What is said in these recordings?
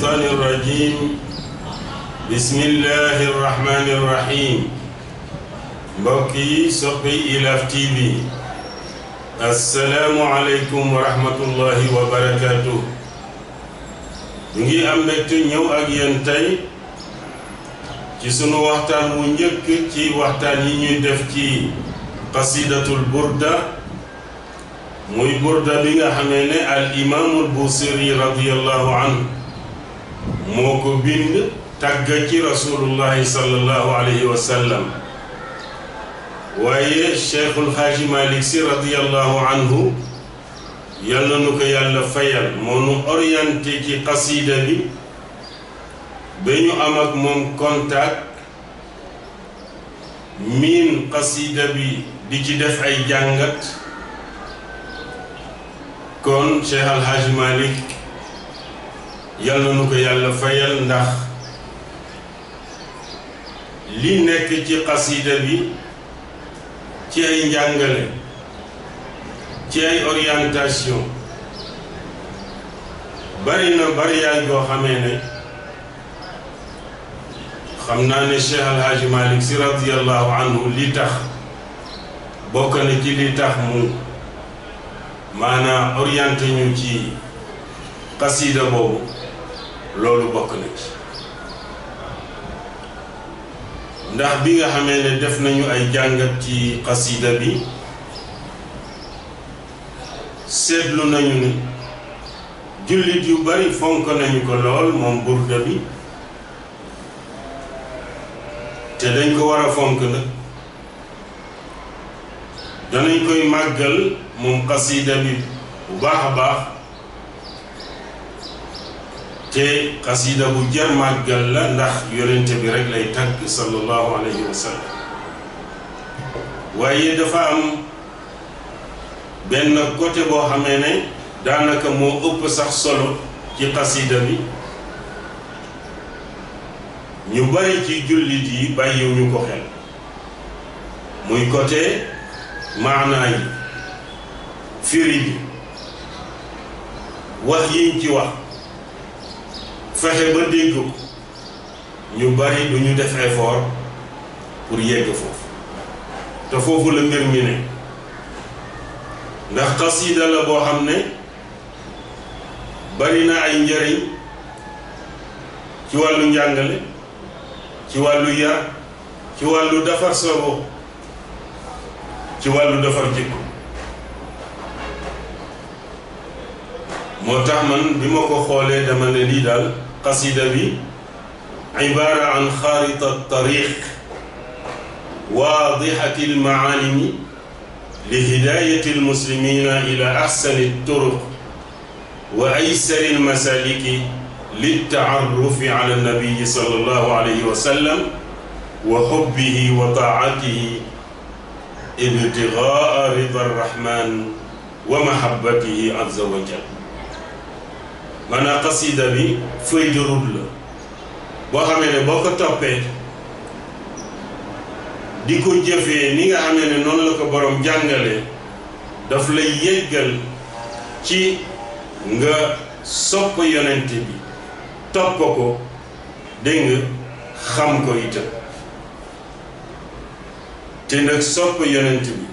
الشيطان الرجيم بسم الله الرحمن الرحيم mbokki soppi Ilaf TV assalaamu aleykum wa rahmatullahi wa barakaatuh. ñu ngi am mbégte ñëw ak yéen tey ci sunu waxtaan wu njëkk ci waxtaan yi ñuy def ci qasidatul burda muy burda bi nga xamee ne al imaamul Busiri radiyallahu anhu moo ko bind tàgga ci rasulullahi sallallahu alayhi wa sallam. waaye Cheikhul Xaaji Malick Sy radiyallahu anhu yal na nu ko yàlla fayal moo nu orienté ci qasida bi ba ñu am ak moom contact miin qasida bi di ci def ay jàngat. kon Cheikh Al Hadj Malick yal na nu ko yàlla fayal ndax li nekk ci qasida bi ci ay njàngale ci ay orientation bari na bari yaay goo xamee ne xam naa ne Cheikh Al Hadj Malick Sy radiyallahu anhu li tax bokk na ci li tax mu maanaam orienté ñu ci qasida boobu loolu bokk na ci ndax bi nga xamee ne def nañu ay jàngat ci qasida bi seetlu nañu ni jullit yu bari fonk nañu ko lool moom burda bi te dañ ko war a fonk nag danañ koy màggal moom qasida bi bu baax a baax te qasida bu jar màggal la ndax yonente bi rek lay tagg sallallahu alayhi wa sallam. waaye dafa am benn côté boo xamee ne daanaka moo ëpp sax solo ci qasida bi ñu bari ci jullit yi bàyyiwuñu ko xel muy côté maanaa yi firi bi wax yiñ ci wax fexe ba dégg ko ñu bari du ñu def effort pour yegg foofu te foofu la mbir mi ne ndax qasida la boo xam ne bari na ay njariñ ci wàllu njàngale ci wàllu yar ci wàllu defar sa bopp ci wàllu defar jikko. moo tax man bi ma ko xoolee dama ne lii daal qasida bi ibaara an xaarita tariq waadixati almaalimi li hidayati almuslimina ila axsani turuq wa aysari almasaliki liltaarufi ala annabiyi sallallahu alayhi wa sallam wa xubbihi wa taatihi ibtigaa rida arrahman wa mahabbatihi azza wa jal. maanaam qasida bi feuille de route la boo xamee ne boo ko toppee di ko jëfee ni nga xamee ne noonu la ko borom jàngale daf lay yeggal ci nga sopp yonent bi topp ko dégg nga xam ko itam te nag sopp yonent bi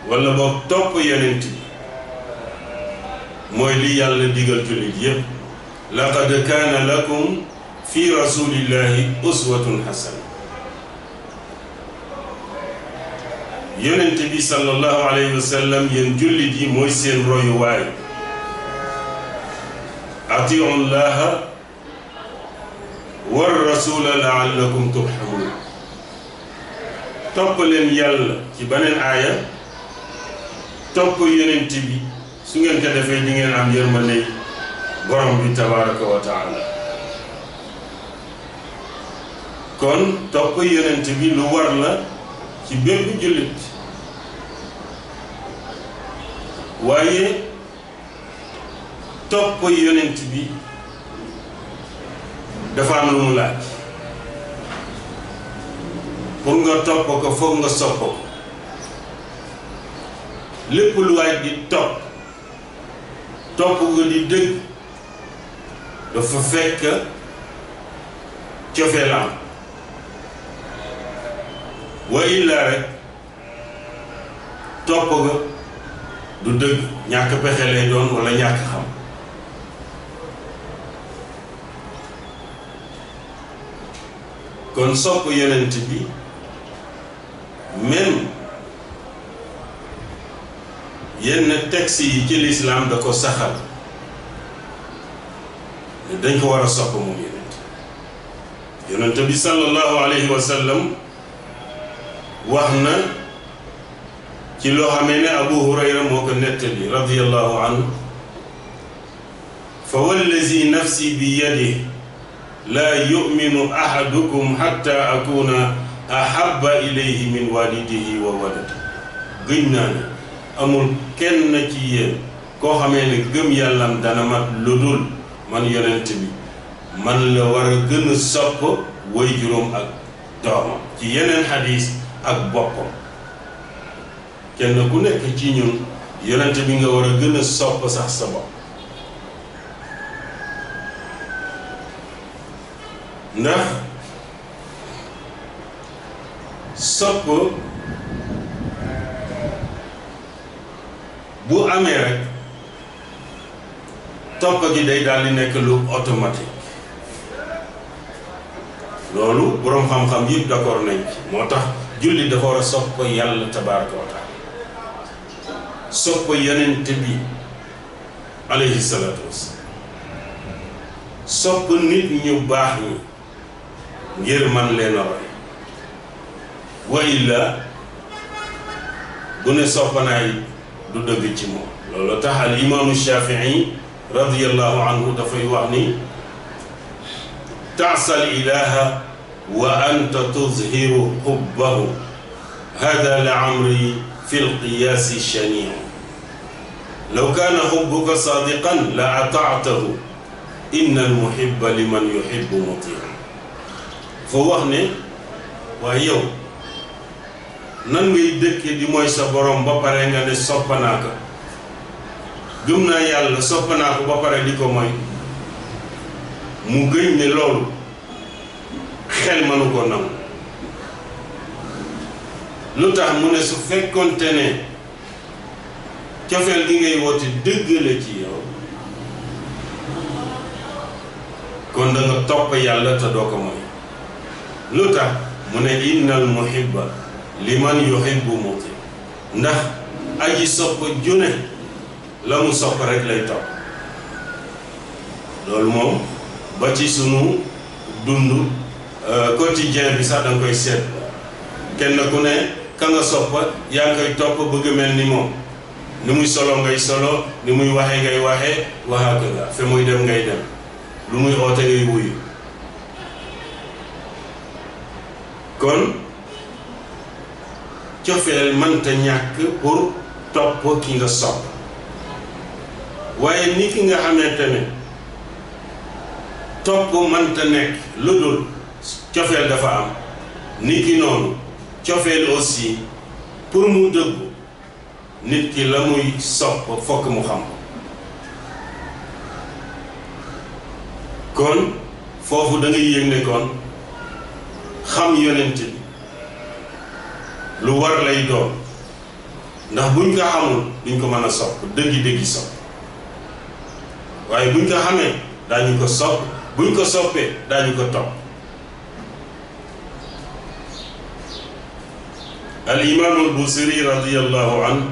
wala boog topp yonent bi mooy li yàlla digal jullit yépp laqad kaana lakum fi rasulillahi uswatun hasana. yonent bi sallallahu alayhi wa sallam yéen jullit yi mooy seen royuwaay. atiu llaha war rasula laallakum turhamun. topp leen yàlla ci beneen aaya topp yonent bi su ngeen ko defee di ngeen am yërmande borom bi tabaraka wa taala. kon topp yonent bi lu war la ci bépp jullit. waaye topp yonent bi dafa am lu mu laaj. pour nga topp ko foog nga sopp ko. lépp lu waay di topp nga di dëgg dafa fekk cofeel am wa illa rek topp nga du dëgg ñàkk pexe lay doon wala ñàkk xam. kon sopp yonent bi même yenn texte yi ci lislaam da ko saxal dañ ko war a sopp moom yonent bi sallallahu alayhi wa sallam wax na ci loo xamee ne Abu Hurayra moo ko nettali radiyallahu anhu fa wallazi nafsi bi yadihi laa yuminu ahadukum hatta akuna ahabba ilayhi min walidihi wa waladihi gëñ naa ne amul kenn ci yéen koo xamee ne gëm yàllam dana mat lu dul man yonent bi man la war a gën a sopp way juróom ak doomam ci yeneen xadiis ak boppam kenn ku nekk ci ñun yonent bi nga war a gën a sopp sax sa bopp ndax sopp bu amee rek topp gi day daal di nekk lu automatique loolu boroom xam-xam yëpp d'accord nañ ci moo tax julli dafa war a sopp yàlla tabaaraka wa taala sopp yonent bi alayhi salaatu wassalaam sopp nit ñu baax ñi ngir man leen a roy wa illa bu ne soppanaay du dëgg ci moom loolu tax al imaamu Shafii radiyallahu anhu dafay wax ni ta'sal ilaha wa anta tuzhiru hubbahu hada la amri fi lqiyaasi shaniu law kaana hubbuka sadiqan la ata'tahu inna almuhibba liman yuhibbu mutiu foo wax ne waaye yow nan ngay dëkke di mooy sa borom ba pare nga ne soppanaa ko gëm naa yàlla soppanaa ko ba pare di ko mooy mu gëñ ne loolu xel mënu ko nangu lu tax mu ne su fekkonte ne cofeel gi ngay woote dëgg la ci yow kon da nga topp yàlla te doo ko mooy lu tax mu ne innal muhibba liman yuhibbu muti ndax aji sopp june la mu sopp rek lay topp loolu moom ba ci sunu dund quotidien bi sax danga koy seet kenn ku ne ka nga soppa yaa ngi koy topp bëgg mel ni moom ni muy solo ngay solo ni muy waxe ngay waxe waxaaka fe muy dem ngay dem lu muy oote ngay wuyu kon cofeel mënta ñàkk pour topp ki nga sopp waaye ni ki nga xamante ne topp mënta nekk lu dul cofeel dafa am ni ki noonu cofeel aussi pour mu dëggu nit ki la muy sopp fokk mu xam kon foofu da ngay yëg ne kon xam yonent bi lu war lay doon ndax buñ ko xamul duñ ko mën a sopp dëggi sopp waaye buñ ko xamee daañu ko sopp buñ ko soppee daañu ko topp al imaamul Busiri radiyallahu anhu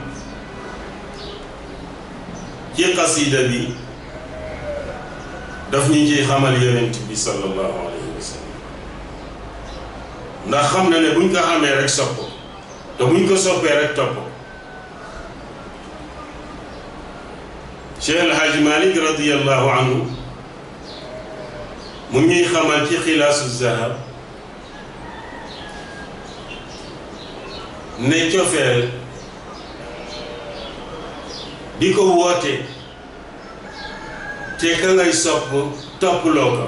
ci qasida bi daf ñu ciy xamal yonent bi sallallahu alayhi wa sallam ndax xam na ne buñ ko xamee rek sopp te buñ ko soppee rek topp Cheikh El Hadj Malick radiyallahu anhu mu ñuy xamal ci xilaasu zahab ne cofeel di ko woote te ka ngay sopp topploo ko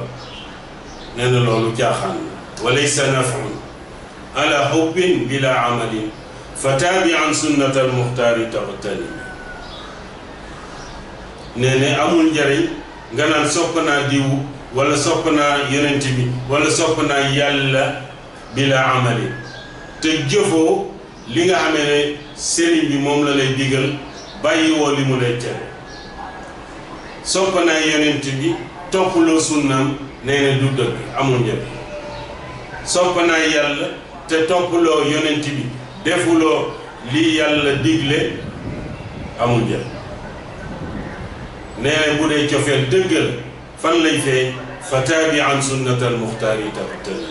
nee na loolu jaaxaan wa laysa nafun ala xubbin bila amalin fa taabi an sunnat al muxtaari taxtani nee ne amul njariñ nga naan sopp naa diw wala sopp naa yonent bi wala sopp naa yàlla bila amali te jëfoo li nga xamee ne sëriñ bi moom la lay digal bàyyi woo li mu lay tere sopp naa yonent bi toppaloo sunnaam nee na du dëgg amul njëriñ sopp naa yàlla te toppaloo yonent bi defuloo li yàlla digle amul njëriñ nee na bu dee cofeel dëggal fan lay fee fa taabi an sunnatal muxtaar yi tabtali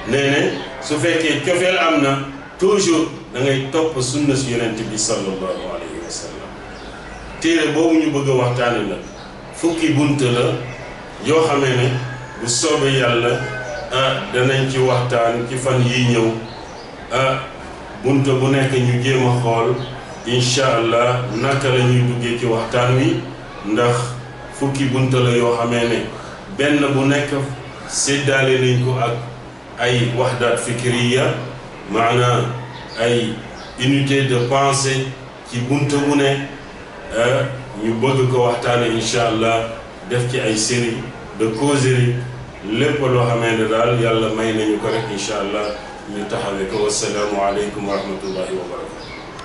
nee na su fekkee cofeel am na toujours da ngay topp sunna si yonent bi sallallahu alayhi wa sallam téere boobu ñu bëgg a waxtaane nag fukki bunt la yoo xamee ne bu soobee yàlla danañ ci waxtaan ci fan yi ñëw bunt bu nekk ñu jéem a xool incha allah naka la ñuy duggee ci waxtaan wi ndax fukki bunt la yoo xamee ne benn bu nekk séddaale nañ ko ak ay waxdaat fikriya maanaam ay unité de pensée ci bunt bu ne ñu bëgg ko waxtaane incha allah def ci ay série de causerie lépp loo xamee ne daal yàlla may nañu ko rek incha allah ñu taxawee ko wasalaamu aleykum wa rahmatullahi wa barakatu